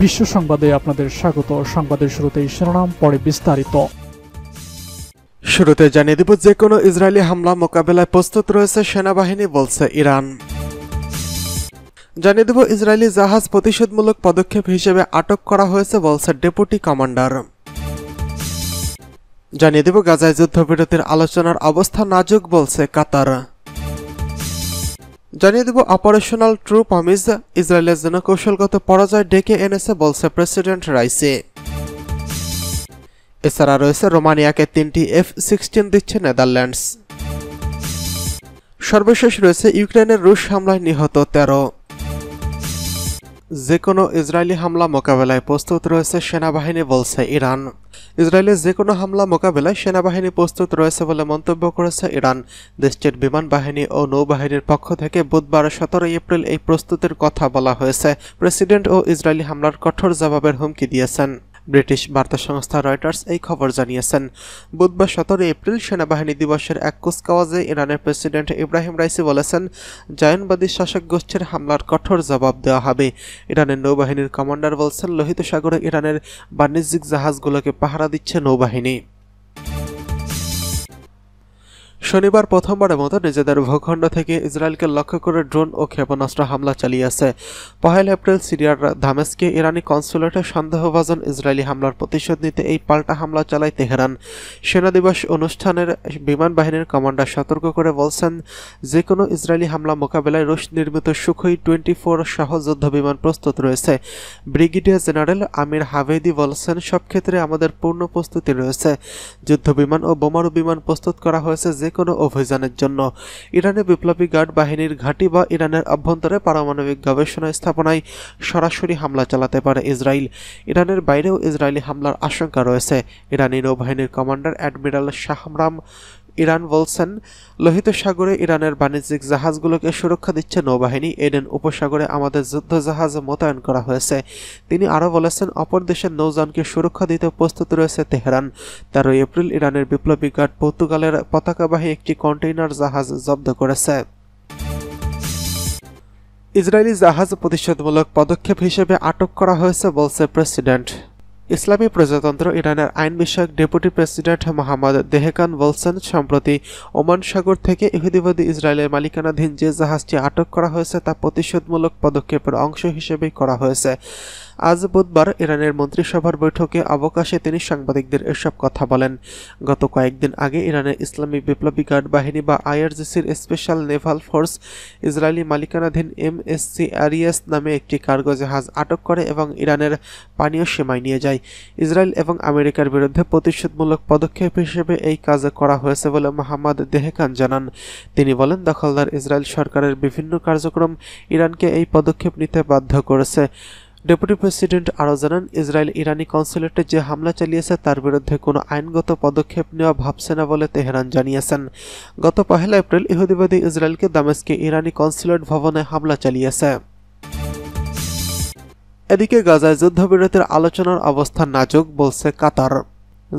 বিশ্ব সংবাদে আপনাদের স্বাগত। সংবাদের শুরুতেই শিরোনাম, পরে বিস্তারিত। শুরুতে জানিয়ে দেব, যে কোনো ইসরায়েলি হামলা মোকাবেলায় প্রস্তুত রয়েছে সেনাবাহিনী, বলছে ইরান। জানিয়ে দেব, ইসরায়েলি জাহাজ প্রতিশোধমূলক পদক্ষেপ হিসেবে আটক করা হয়েছে, বলছে ডেপুটি কমান্ডার। জানিয়ে দেব, গাজায় যুদ্ধবিরতির আলোচনার অবস্থা নাজুক, বলছে কাতার। জানিয়ে দেব, অপারেশনাল ট্রু প্রমিস ইসরায়েলের জন্য কৌশলগত পরাজয় ডেকে এনেছে, বলছে প্রেসিডেন্ট রাইসি। এছাড়া রয়েছে রোমানিয়াকে 3টি F-16 দিচ্ছে নেদারল্যান্ডস। সর্বশেষ রয়েছে ইউক্রেনের রুশ হামলায় নিহত 13। যে কোনো ইসরায়েলি হামলা মোকাবেলায় প্রস্তুত রয়েছে সেনাবাহিনী, বলছে ইরান। ইসরায়েলের যে কোনো হামলা মোকাবেলায় সেনাবাহিনী প্রস্তুত রয়েছে বলে মন্তব্য করেছে ইরান। দেশটির বিমান বাহিনী ও নৌবাহিনীর পক্ষ থেকে বুধবার 17 এপ্রিল এই প্রস্তুতির কথা বলা হয়েছে। প্রেসিডেন্ট ও ইসরায়েলি হামলার কঠোর জবাবের হুমকি দিয়েছেন। ব্রিটিশ বার্তা সংস্থা রয়টার্স এই খবর জানিয়েছেন। বুধবার 17 এপ্রিল সেনাবাহিনী দিবসের এক কুচকাওয়াজে ইরানের প্রেসিডেন্ট ইব্রাহিম রাইসি বলেছেন, জায়নবাদী শাসক গোষ্ঠীর হামলার কঠোর জবাব দেওয়া হবে। ইরানের নৌবাহিনীর কমান্ডার বলছেন, লোহিত সাগরে ইরানের বাণিজ্যিক জাহাজগুলোকে পাহারা দিচ্ছে নৌবাহিনী। শনিবার প্রথমবারের মতো নিজেদের ভূখণ্ড থেকে ইসরায়েলকে লক্ষ্য করে ড্রোন ও ক্ষেপণাস্ত্র হামলা চালিয়েছে। 1 এপ্রিল সিরিয়ার দামেস্কে ইরানি কনসুলেটে সন্দেহভাজন ইসরায়েলি হামলার প্রতিশোধ নিতে এই পাল্টা হামলা চালায় তেহরান। সেনা দিবস অনুষ্ঠানের বিমান বাহিনীর কমান্ডার সতর্ক করে বলছেন, যে কোনো ইসরায়েলি হামলা মোকাবেলায় রুশ নির্মিত সুখোই 24 সহ যুদ্ধ বিমান প্রস্তুত রয়েছে। ব্রিগেডিয়ার জেনারেল আমির হাভেদি বলছেন, সব ক্ষেত্রে আমাদের পূর্ণ প্রস্তুতি রয়েছে। যুদ্ধ বিমান ও বোমারু বিমান প্রস্তুত করা হয়েছে যে কোনো অভিযানের জন্য। ইরানের বিপ্লবী গার্ড বাহিনীর ঘাঁটি বা ইরানের অভ্যন্তরে পারমাণবিক গবেষণা স্থাপনায় সরাসরি হামলা চালাতে পারে ইসরায়েল। ইরানের বাইরেও ইসরায়েলি হামলার আশঙ্কা রয়েছে। ইরানি নৌবাহিনীর কমান্ডার অ্যাডমিরাল শাহরাম ইরান বলছেন, লোহিত সাগরে ইরানের বাণিজ্যিক জাহাজগুলোকে সুরক্ষা দিচ্ছে নৌবাহিনী। এডেন উপসাগরে আমাদের যুদ্ধ জাহাজ মোতায়েন করা হয়েছে। তিনি আরও বলেছেন, অপর দেশের নৌযানকে সুরক্ষা দিতে প্রস্তুত রয়েছে তেহরান। 13 এপ্রিল ইরানের বিপ্লবী গার্ড পর্তুগালের পতাকাবাহী একটি কন্টেইনার জাহাজ জব্দ করেছে। ইসরায়েলি জাহাজ প্রতিশোধমূলক পদক্ষেপ হিসেবে আটক করা হয়েছে, বলছে প্রেসিডেন্ট। ইসলামী প্রজাতন্ত্র ইরানের আইন বিষয়ক ডেপুটি প্রেসিডেন্ট মোহাম্মদ দেহেকান বলছেন, সম্প্রতি ওমান সাগর থেকে ইহুদিবাদী ইসরায়েলের মালিকানাধীন যে জাহাজটি আটক করা হয়েছে তা প্রতিশোধমূলক পদক্ষেপের অংশ হিসেবেই করা হয়েছে। আজ বুধবার ইরানের মন্ত্রিসভার বৈঠকে অবকাশে তিনি সাংবাদিকদের এসব কথা বলেন। গত কয়েকদিন আগে ইরানের ইসলামী বিপ্লবী গার্ড বাহিনী বা IRGCর স্পেশাল নেভাল ফোর্স ইসরায়েলি মালিকানাধীন MSC আরিয়াস নামে একটি কার্গো জাহাজ আটক করে এবং ইরানের পানীয় সীমায় নিয়ে যায়। ইসরায়েল এবং আমেরিকার বিরুদ্ধে প্রতিশোধমূলক পদক্ষেপ হিসেবে এই কাজ করা হয়েছে বলে মোহাম্মদ দেহেকান জানান। তিনি বলেন, দখলদার ইসরায়েল সরকারের বিভিন্ন কার্যক্রম ইরানকে এই পদক্ষেপ নিতে বাধ্য করেছে। ডেপুটি প্রেসিডেন্ট আরও জানান, ইসরায়েল ইরানি কনসুলেটে যে হামলা চালিয়েছে তার বিরুদ্ধে কোনো আইনগত পদক্ষেপ নেওয়া ভাবছে না বলে তেহরান জানিয়েছেন। গত 1 এপ্রিল ইহুদিবাদী ইসরায়েলকে দামেস্কে ইরানি কনসুলেট ভবনে হামলা চালিয়েছে। এদিকে গাজায় যুদ্ধবিরতির আলোচনার অবস্থান নাজুক, বলছে কাতার।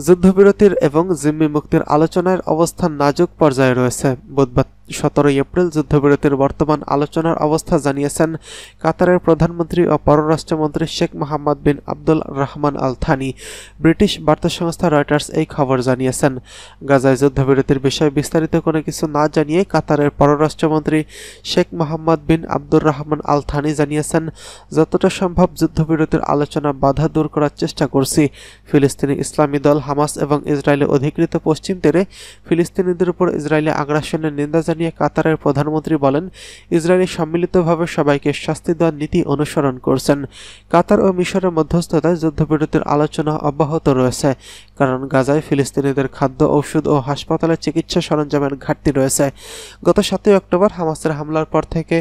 যুদ্ধবিরতির এবং জিম্মি মুক্তির আলোচনার অবস্থান নাজুক পর্যায়ে রয়েছে। বুধবার 17 এপ্রিল যুদ্ধবিরতির বর্তমান আলোচনার অবস্থা জানিয়েছেন কাতারের প্রধানমন্ত্রী ও পররাষ্ট্রমন্ত্রী Sheikh Mohammed bin Abdul Rahman Al Thani. British বার্তা সংস্থা রয়টার্স এই খবর জানিয়েছেন। গাজায় যুদ্ধবিরতির বিষয়ে বিস্তারিত কোনো কিছু না জানিয়ে কাতারের পররাষ্ট্রমন্ত্রী শেখ মোহাম্মদ বিন আব্দুর রহমান আল থানি জানিয়েছেন, যতটা সম্ভব যুদ্ধবিরতির আলোচনা বাধা দূর করার চেষ্টা করছি। ফিলিস্তিনি ইসলামী দল হামাস এবং ইসরায়েলে অধিকৃত পশ্চিম তীরে ফিলিস্তিনিদের উপর ইসরায়েলি আগ্রাসনের নিন্দা জানিয়ে কাতারের প্রধানমন্ত্রী বলেন, ইসরায়েলি সম্মিলিতভাবে সবাইকে শাস্তি দেওয়ার নীতি অনুসরণ করছেন। কাতার ও মিশরের মধ্যস্থতায় যুদ্ধবিরতির আলোচনা অব্যাহত রয়েছে, কারণ গাজায় ফিলিস্তিনিদের খাদ্য, ঔষধ ও হাসপাতালে চিকিৎসা সরঞ্জামের ঘাটতি রয়েছে। গত 7 অক্টোবর হামাসের হামলার পর থেকে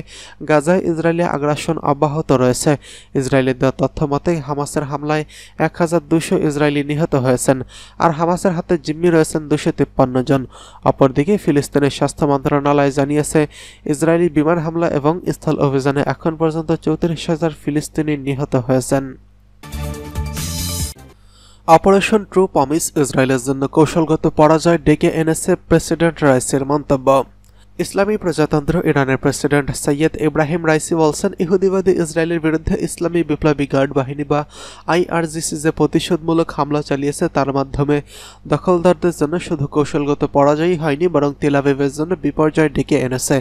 গাজায় ইসরায়েলি আগ্রাসন অব্যাহত রয়েছে। ইসরায়েলের দেওয়া তথ্য মতে হামাসের হামলায় 1200 ইসরায়েলি নিহত হয়েছেন, আর হামাসের হাতে জিম্মি রয়েছেন 253 জন। অপরদিকে ফিলিস্তিনের স্বাস্থ্য মন্ত্রণালয় জানিয়েছে, ইসরায়েলি বিমান হামলা এবং স্থল অভিযানে এখন পর্যন্ত 34,000 ফিলিস্তিনি নিহত হয়েছেন। অপারেশন ট্রু প্রমিস ইসরায়েলের জন্য কৌশলগত পরাজয় ডেকে এনেছে প্রেসিডেন্ট রাইসির মন্তব্য। ইসলামী প্রজাতন্ত্র ইরানের প্রেসিডেন্ট সৈয়দ ইব্রাহিম রাইসি বলছেন, ইহুদিবাদী ইসরায়েলের বিরুদ্ধে ইসলামী বিপ্লবী গার্ড বাহিনী বা আইআরজিসি যে প্রতিশোধমূলক হামলা চালিয়েছে তার মাধ্যমে দখলদারদের জন্য শুধু কৌশলগত পরাজয়ই হয়নি, বরং তেল আবিবের জন্য বিপর্যয় ডেকে এনেছে।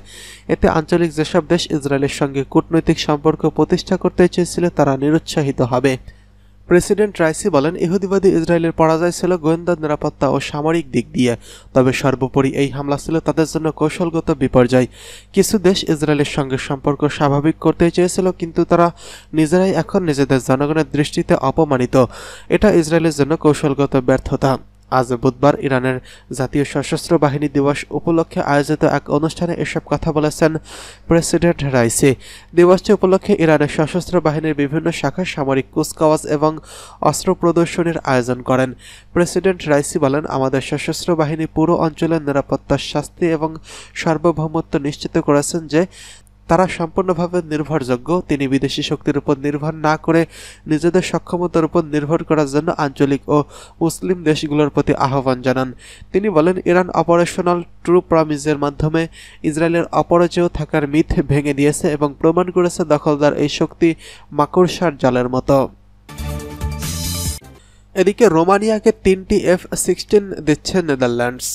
এতে আঞ্চলিক যেসব দেশ ইসরায়েলের সঙ্গে কূটনৈতিক সম্পর্ক প্রতিষ্ঠা করতে চেয়েছিল তারা নিরুৎসাহিত হবে। প্রেসিডেন্ট রাইসি বলেন, ইহুদিবাদী ইসরায়েলের পরাজয় ছিল গোয়েন্দা, নিরাপত্তা ও সামরিক দিক দিয়ে, তবে সর্বোপরি এই হামলা ছিল তাদের জন্য কৌশলগত বিপর্যয়। কিছু দেশ ইসরায়েলের সঙ্গে সম্পর্ক স্বাভাবিক করতে চেয়েছিল, কিন্তু তারা নিজেরাই এখন নিজেদের জনগণের দৃষ্টিতে অপমানিত। এটা ইসরায়েলের জন্য কৌশলগত ব্যর্থতা। আজ বুধবার ইরানের জাতীয় সশস্ত্র বাহিনী দিবস উপলক্ষে আয়োজিত এক অনুষ্ঠানে এসব কথা বলেছেন প্রেসিডেন্ট রাইসি। দিবসটি উপলক্ষে ইরানের সশস্ত্র বাহিনীর বিভিন্ন শাখায় সামরিক কুচকাওয়াজ এবং অস্ত্র প্রদর্শনীর আয়োজন করেন। প্রেসিডেন্ট রাইসি বলেন, আমাদের সশস্ত্র বাহিনী পুরো অঞ্চলের নিরাপত্তা, শাস্তি এবং সার্বভৌমত্ব নিশ্চিত করেছেন যে তারা সম্পূর্ণভাবে নির্ভরযোগ্য। তিনি বিদেশি শক্তির উপর নির্ভর না করে নিজেদের সক্ষমতার উপর নির্ভর করার জন্য আঞ্চলিক ও মুসলিম দেশগুলোর প্রতি আহ্বান জানান। তিনি বলেন, ইরান অপারেশনাল ট্রু প্রমিসের মাধ্যমে ইসরায়েলের অপরাজেয় থাকার মিথ ভেঙে দিয়েছে এবং প্রমাণ করেছে দখলদার এই শক্তি মাকড়সার জালের মতো। এদিকে রোমানিয়াকে 3টি F-16 দিচ্ছে নেদারল্যান্ডস।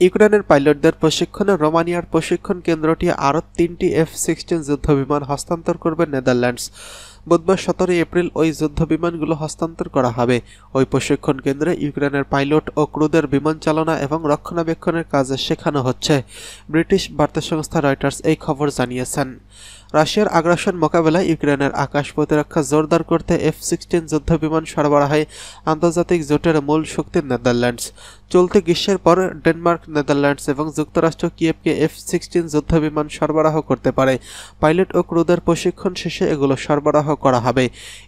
ইউক্রেনের পাইলটদের প্রশিক্ষণে রোমানিয়ার প্রশিক্ষণ কেন্দ্রটি আরও 3টি F-16 যুদ্ধবিমান হস্তান্তর করবে নেদারল্যান্ডস। বুধবার 17 এপ্রিল ওই যুদ্ধবিমানগুলো হস্তান্তর করা হবে। ওই প্রশিক্ষণ কেন্দ্রে ইউক্রেনের পাইলট ও ক্রুদের বিমান চালনা এবং রক্ষণাবেক্ষণের কাজে শেখানো হচ্ছে। ব্রিটিশ বার্তা সংস্থা রয়টার্স এই খবর জানিয়েছেন। রাশিয়ার আগ্রাসন মোকাবেলায় ইউক্রেনের আকাশ প্রতিরক্ষা জোরদার করতে F-16 যুদ্ধবিমান সরবরাহে আন্তর্জাতিক জোটের মূল শক্তি নেদারল্যান্ডস। চলতি গ্রীষ্মের পর ডেনমার্ক, নেদারল্যান্ডস এবং যুক্তরাষ্ট্র কিয়েভকে F-16 যুদ্ধবিমান সরবরাহ করতে পারে। পাইলট ও ক্রুদের প্রশিক্ষণ শেষে এগুলো সরবরাহ করা হবে।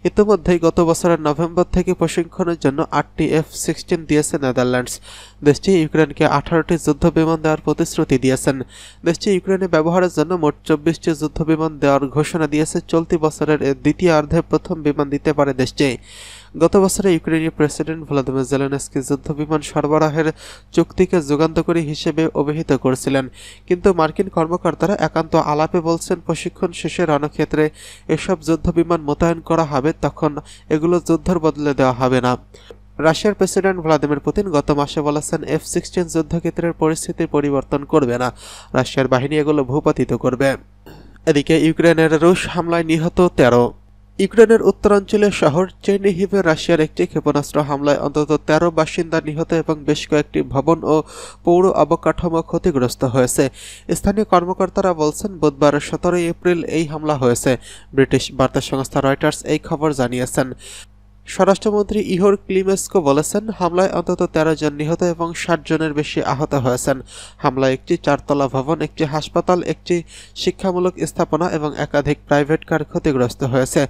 ইতিমধ্যেই গত বছরের নভেম্বর থেকে প্রশিক্ষণের জন্য 8টি F-16 দিয়েছে নেদারল্যান্ডস। দেশটি ইউক্রেনকে 18টি যুদ্ধবিমান দেওয়ার প্রতিশ্রুতি দিয়েছেন। দেশটি ইউক্রেনে ব্যবহারের জন্য মোট 24টি যুদ্ধবিমান দেওয়ার ঘোষণা দিয়েছে। চলতি বছরের দ্বিতীয়ার্ধে প্রথম বিমান দিতে পারে দেশটি। গত বছরে ইউক্রেনীয় প্রেসিডেন্ট ভলোদিমির জেলেনস্কি যুদ্ধবিমান সরবরাহের চুক্তিকে যুগান্তকারী হিসেবে অভিহিত করেছিলেন, কিন্তু মার্কিন কর্মকর্তারা একান্ত আলাপে বলছেন প্রশিক্ষণ শেষে রণক্ষেত্রে এসব যুদ্ধবিমান মোতায়েন করা হবে, তখন এগুলো যুদ্ধের বদলে দেওয়া হবে না। রাশিয়ার প্রেসিডেন্ট ভ্লাদিমির পুতিন গত মাসে বলেছেন, F-16 যুদ্ধক্ষেত্রের পরিস্থিতি পরিবর্তন করবে না, রাশিয়ার বাহিনী এগুলো ভূপাতিত করবে। এদিকে ইউক্রেনের রুশ হামলায় নিহত 13। ইউক্রেনের উত্তরাঞ্চলীয় শহর চেরনিহিভে রাশিয়ার একটি ক্ষেপণাস্ত্র হামলায় অন্তত 13 বাসিন্দা নিহত এবং বেশ কয়েকটি ভবন ও পৌর অবকাঠামো ক্ষতিগ্রস্ত হয়েছে। স্থানীয় কর্মকর্তারা বলছেন, বুধবার 17 এপ্রিল এই হামলা হয়েছে। ব্রিটিশ বার্তা সংস্থা রয়টার্স এই খবর জানিয়েছেন। স্বরাষ্ট্রমন্ত্রী ইহোর ক্লিমেস্কো বলেছেন, হামলায় অন্তত 13 জন নিহত এবং 60 জনের বেশি আহত হয়েছেন। হামলায় একটি 4তলা ভবন, একটি হাসপাতাল, একটি শিক্ষামূলক স্থাপনা এবং একাধিক প্রাইভেট কার ক্ষতিগ্রস্ত হয়েছে।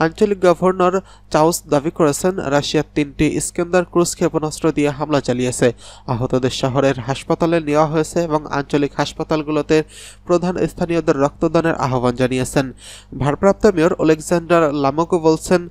আঞ্চলিক গভর্নর চাউস দাবি করেছেন, রাশিয়া 3টি ইস্কেন্দার ক্রুজ ক্ষেপণাস্ত্র দিয়ে হামলা চালিয়েছে। আহতদের শহরের হাসপাতালে নেওয়া হয়েছে এবং আঞ্চলিক হাসপাতালগুলোতে প্রধান স্থানীয়দের রক্তদানের আহ্বান জানিয়েছেন। ভারপ্রাপ্ত মেয়র ওলেকজান্ডার লামোকো বলছেন,